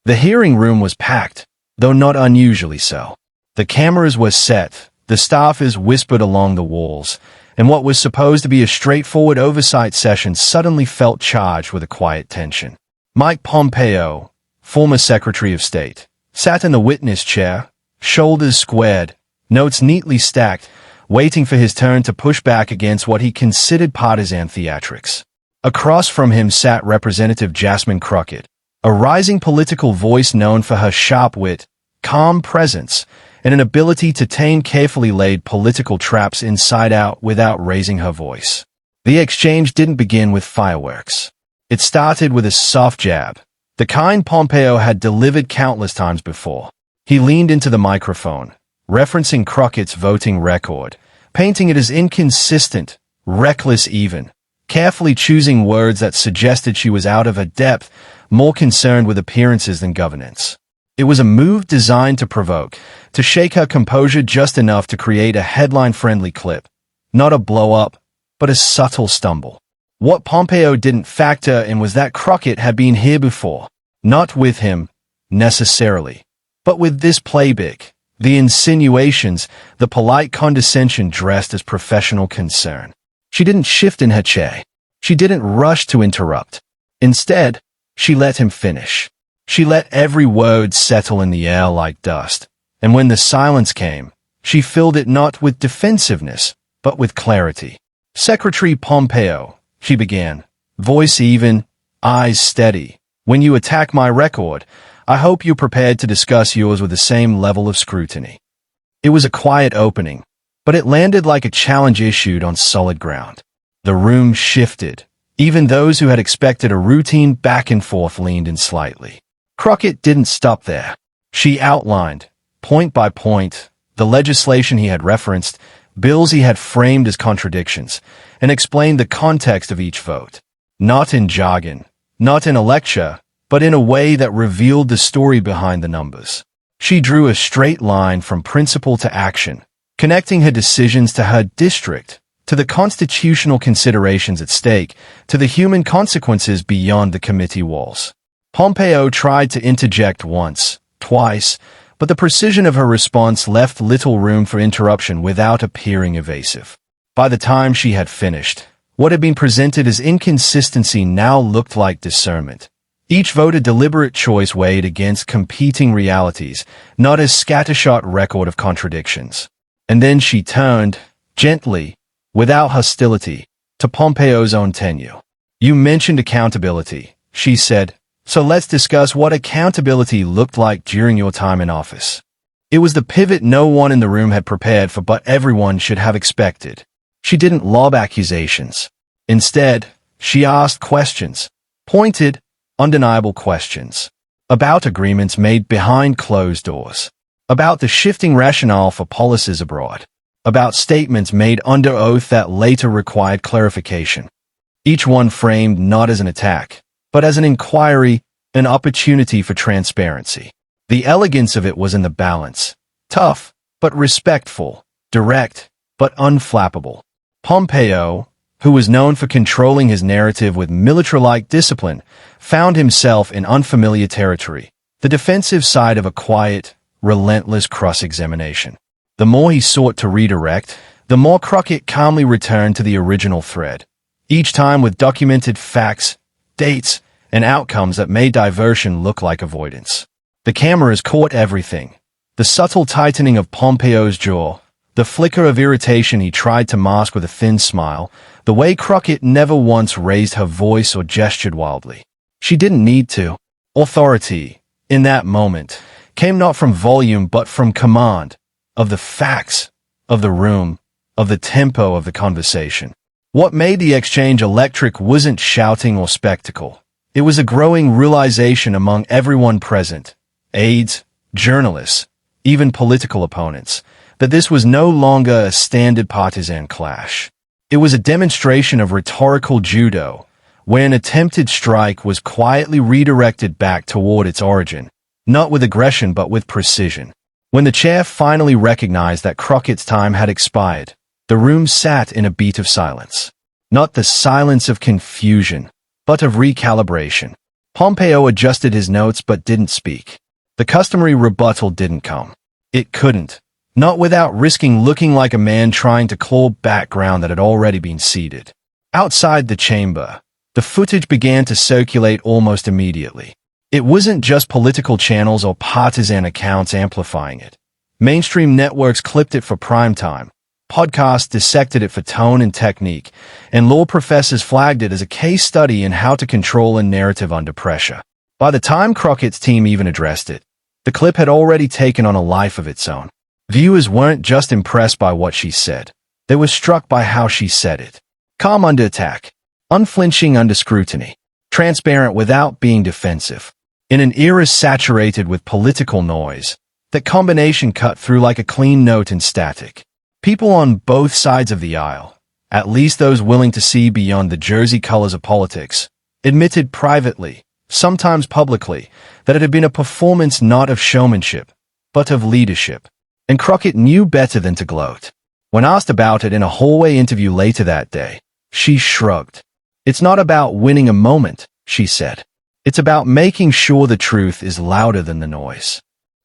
The hearing room was packed, though not unusually so. The cameras were set, the staffers whispered along the walls, and what was supposed to be a straightforward oversight session suddenly felt charged with a quiet tension. Mike Pompeo, former Secretary of State, sat in the witness chair, shoulders squared, notes neatly stacked, waiting for his turn to push back against what he considered partisan theatrics. Across from him sat Representative Jasmine Crockett, a rising political voice known for her sharp wit, calm presence, and an ability to tame carefully laid political traps inside out without raising her voice. The exchange didn't begin with fireworks. It started with a soft jab, the kind Pompeo had delivered countless times before. He leaned into the microphone, referencing Crockett's voting record, painting it as inconsistent, reckless even, carefully choosing words that suggested she was out of her depth, more concerned with appearances than governance. It was a move designed to provoke, to shake her composure just enough to create a headline-friendly clip. Not a blow-up, but a subtle stumble. What Pompeo didn't factor in was that Crockett had been here before. Not with him, necessarily, but with this playbook. The insinuations, the polite condescension dressed as professional concern. She didn't shift in her chair. She didn't rush to interrupt. Instead, she let him finish. She let every word settle in the air like dust, and when the silence came, she filled it not with defensiveness, but with clarity. "Secretary Pompeo," she began, voice even, eyes steady. "When you attack my record, I hope you're prepared to discuss yours with the same level of scrutiny." It was a quiet opening, but it landed like a challenge issued on solid ground. The room shifted. Even those who had expected a routine back and forth leaned in slightly. Crockett didn't stop there. She outlined, point by point, the legislation he had referenced, bills he had framed as contradictions, and explained the context of each vote. Not in jargon, not in a lecture, but in a way that revealed the story behind the numbers. She drew a straight line from principle to action, connecting her decisions to her district, to the constitutional considerations at stake, to the human consequences beyond the committee walls. Pompeo tried to interject once, twice, but the precision of her response left little room for interruption without appearing evasive. By the time she had finished, what had been presented as inconsistency now looked like discernment. Each vote a deliberate choice weighed against competing realities, not a scattershot record of contradictions. And then she turned, gently, without hostility, to Pompeo's own tenure. "You mentioned accountability," she said, "so let's discuss what accountability looked like during your time in office." It was the pivot no one in the room had prepared for, but everyone should have expected. She didn't lob accusations. Instead, she asked questions, pointed, undeniable questions, about agreements made behind closed doors, about the shifting rationale for policies abroad, about statements made under oath that later required clarification. Each one framed not as an attack, but as an inquiry, an opportunity for transparency. The elegance of it was in the balance, tough, but respectful, direct, but unflappable. Pompeo, who was known for controlling his narrative with military-like discipline, found himself in unfamiliar territory, the defensive side of a quiet, relentless cross-examination. The more he sought to redirect, the more Crockett calmly returned to the original thread, each time with documented facts, dates, and outcomes that made diversion look like avoidance. The cameras caught everything. The subtle tightening of Pompeo's jaw, the flicker of irritation he tried to mask with a thin smile, the way Crockett never once raised her voice or gestured wildly. She didn't need to. Authority, in that moment, came not from volume but from command, of the facts, of the room, of the tempo of the conversation. What made the exchange electric wasn't shouting or spectacle. It was a growing realization among everyone present, aides, journalists, even political opponents, that this was no longer a standard partisan clash. It was a demonstration of rhetorical judo, where an attempted strike was quietly redirected back toward its origin, not with aggression but with precision. When the chair finally recognized that Crockett's time had expired, the room sat in a beat of silence. Not the silence of confusion, but of recalibration. Pompeo adjusted his notes but didn't speak. The customary rebuttal didn't come. It couldn't. Not without risking looking like a man trying to claw back ground that had already been ceded. Outside the chamber, the footage began to circulate almost immediately. It wasn't just political channels or partisan accounts amplifying it. Mainstream networks clipped it for prime time. Podcasts dissected it for tone and technique, and law professors flagged it as a case study in how to control a narrative under pressure. By the time Crockett's team even addressed it, the clip had already taken on a life of its own. Viewers weren't just impressed by what she said. They were struck by how she said it. Calm under attack, unflinching under scrutiny, transparent without being defensive. In an era saturated with political noise, that combination cut through like a clean note in static. People on both sides of the aisle, at least those willing to see beyond the jersey colors of politics, admitted privately, sometimes publicly, that it had been a performance not of showmanship, but of leadership. And Crockett knew better than to gloat. When asked about it in a hallway interview later that day, she shrugged. "It's not about winning a moment," she said. "It's about making sure the truth is louder than the noise."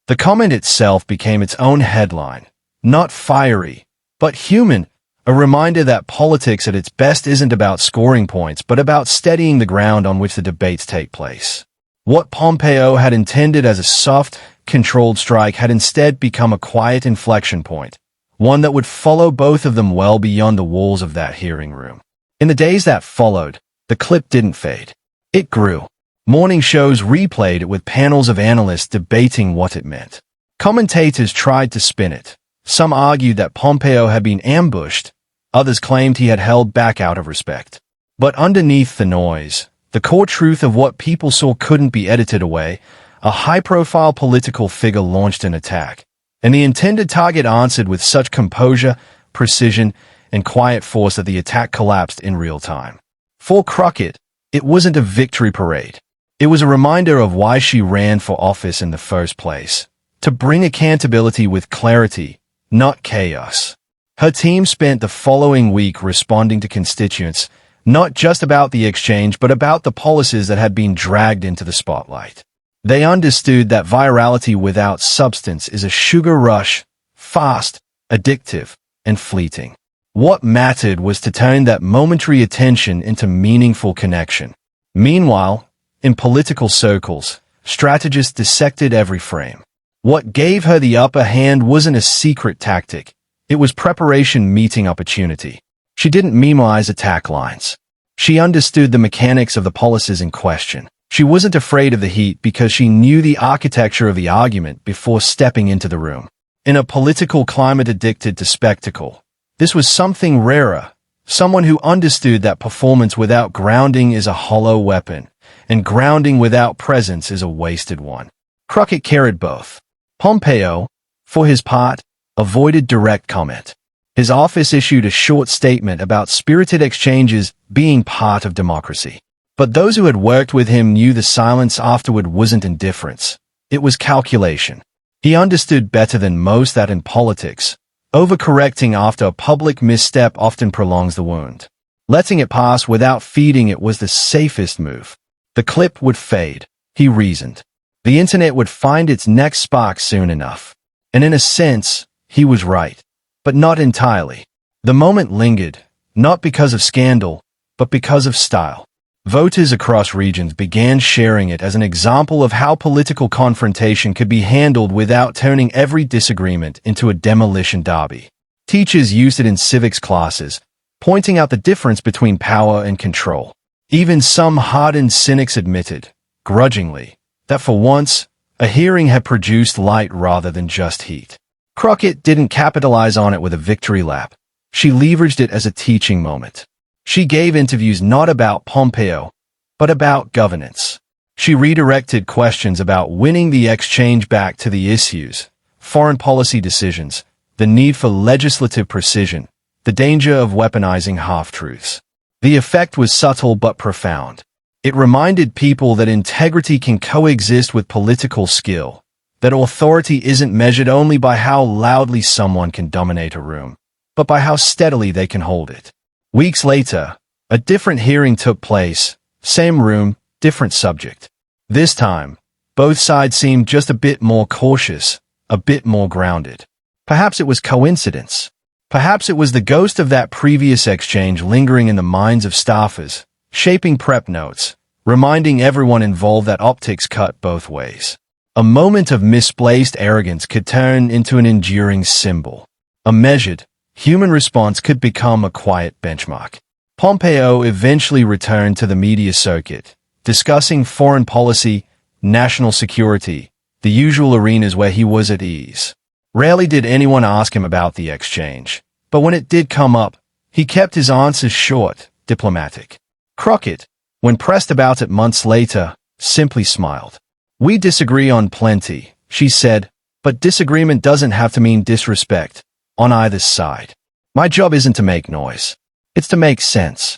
The comment itself became its own headline, not fiery, but human, a reminder that politics at its best isn't about scoring points, but about steadying the ground on which the debates take place. What Pompeo had intended as a soft, controlled strike had instead become a quiet inflection point, one that would follow both of them well beyond the walls of that hearing room. In the days that followed, the clip didn't fade. It grew. Morning shows replayed it with panels of analysts debating what it meant. Commentators tried to spin it. Some argued that Pompeo had been ambushed. Others claimed he had held back out of respect. But underneath the noise, the core truth of what people saw couldn't be edited away. A high-profile political figure launched an attack, and the intended target answered with such composure, precision, and quiet force that the attack collapsed in real time. For Crockett, it wasn't a victory parade. It was a reminder of why she ran for office in the first place, to bring accountability with clarity, not chaos. Her team spent the following week responding to constituents, not just about the exchange, but about the policies that had been dragged into the spotlight. They understood that virality without substance is a sugar rush, fast, addictive, and fleeting. What mattered was to turn that momentary attention into meaningful connection. Meanwhile, in political circles, strategists dissected every frame. What gave her the upper hand wasn't a secret tactic. It was preparation meeting opportunity. She didn't memorize attack lines. She understood the mechanics of the policies in question. She wasn't afraid of the heat because she knew the architecture of the argument before stepping into the room. In a political climate addicted to spectacle, this was something rarer, someone who understood that performance without grounding is a hollow weapon, and grounding without presence is a wasted one. Crockett carried both. Pompeo, for his part, avoided direct comment. His office issued a short statement about spirited exchanges being part of democracy. But those who had worked with him knew the silence afterward wasn't indifference. It was calculation. He understood better than most that in politics, overcorrecting after a public misstep often prolongs the wound. Letting it pass without feeding it was the safest move. The clip would fade, he reasoned. The internet would find its next spark soon enough. And in a sense, he was right. But not entirely. The moment lingered, not because of scandal, but because of style. Voters across regions began sharing it as an example of how political confrontation could be handled without turning every disagreement into a demolition derby. Teachers used it in civics classes, pointing out the difference between power and control. Even some hardened cynics admitted, grudgingly, that for once, a hearing had produced light rather than just heat. Crockett didn't capitalize on it with a victory lap. She leveraged it as a teaching moment. She gave interviews not about Pompeo, but about governance. She redirected questions about winning the exchange back to the issues, foreign policy decisions, the need for legislative precision, the danger of weaponizing half-truths. The effect was subtle but profound. It reminded people that integrity can coexist with political skill, that authority isn't measured only by how loudly someone can dominate a room, but by how steadily they can hold it. Weeks later, a different hearing took place, same room, different subject. This time, both sides seemed just a bit more cautious, a bit more grounded. Perhaps it was coincidence. Perhaps it was the ghost of that previous exchange lingering in the minds of staffers, shaping prep notes, reminding everyone involved that optics cut both ways. A moment of misplaced arrogance could turn into an enduring symbol. A measured, human response could become a quiet benchmark. Pompeo eventually returned to the media circuit, discussing foreign policy, national security, the usual arenas where he was at ease. Rarely did anyone ask him about the exchange, but when it did come up, he kept his answers short, diplomatic. Crockett, when pressed about it months later, simply smiled. "We disagree on plenty," she said, "but disagreement doesn't have to mean disrespect on either side. My job isn't to make noise. It's to make sense."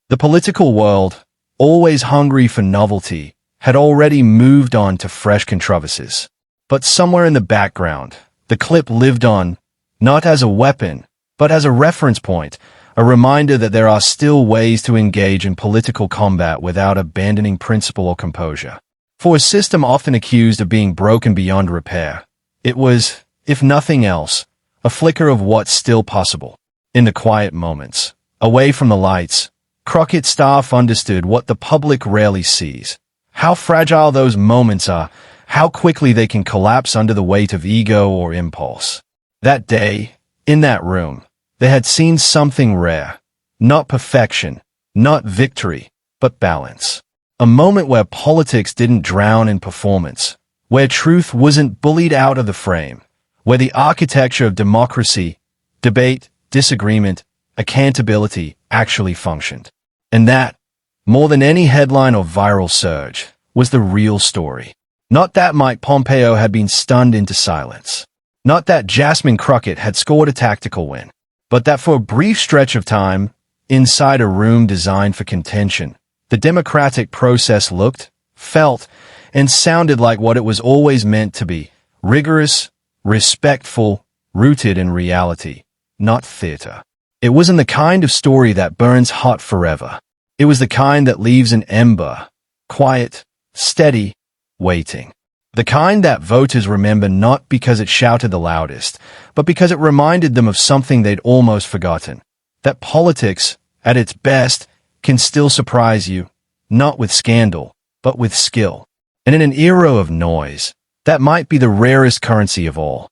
The political world, always hungry for novelty, had already moved on to fresh controversies. But somewhere in the background, the clip lived on, not as a weapon, but as a reference point, a reminder that there are still ways to engage in political combat without abandoning principle or composure. For a system often accused of being broken beyond repair, it was, if nothing else, a flicker of what's still possible. In the quiet moments, away from the lights, Crockett's staff understood what the public rarely sees. How fragile those moments are, how quickly they can collapse under the weight of ego or impulse. That day, in that room, they had seen something rare. Not perfection, not victory, but balance. A moment where politics didn't drown in performance, where truth wasn't bullied out of the frame, where the architecture of democracy, debate, disagreement, accountability actually functioned. And that, more than any headline or viral surge, was the real story. Not that Mike Pompeo had been stunned into silence. Not that Jasmine Crockett had scored a tactical win. But that for a brief stretch of time, inside a room designed for contention, the democratic process looked, felt, and sounded like what it was always meant to be: rigorous, respectful, rooted in reality, not theater. It wasn't the kind of story that burns hot forever. It was the kind that leaves an ember, quiet, steady, waiting. The kind that voters remember not because it shouted the loudest, but because it reminded them of something they'd almost forgotten. That politics, at its best, can still surprise you, not with scandal, but with skill. And in an era of noise, that might be the rarest currency of all.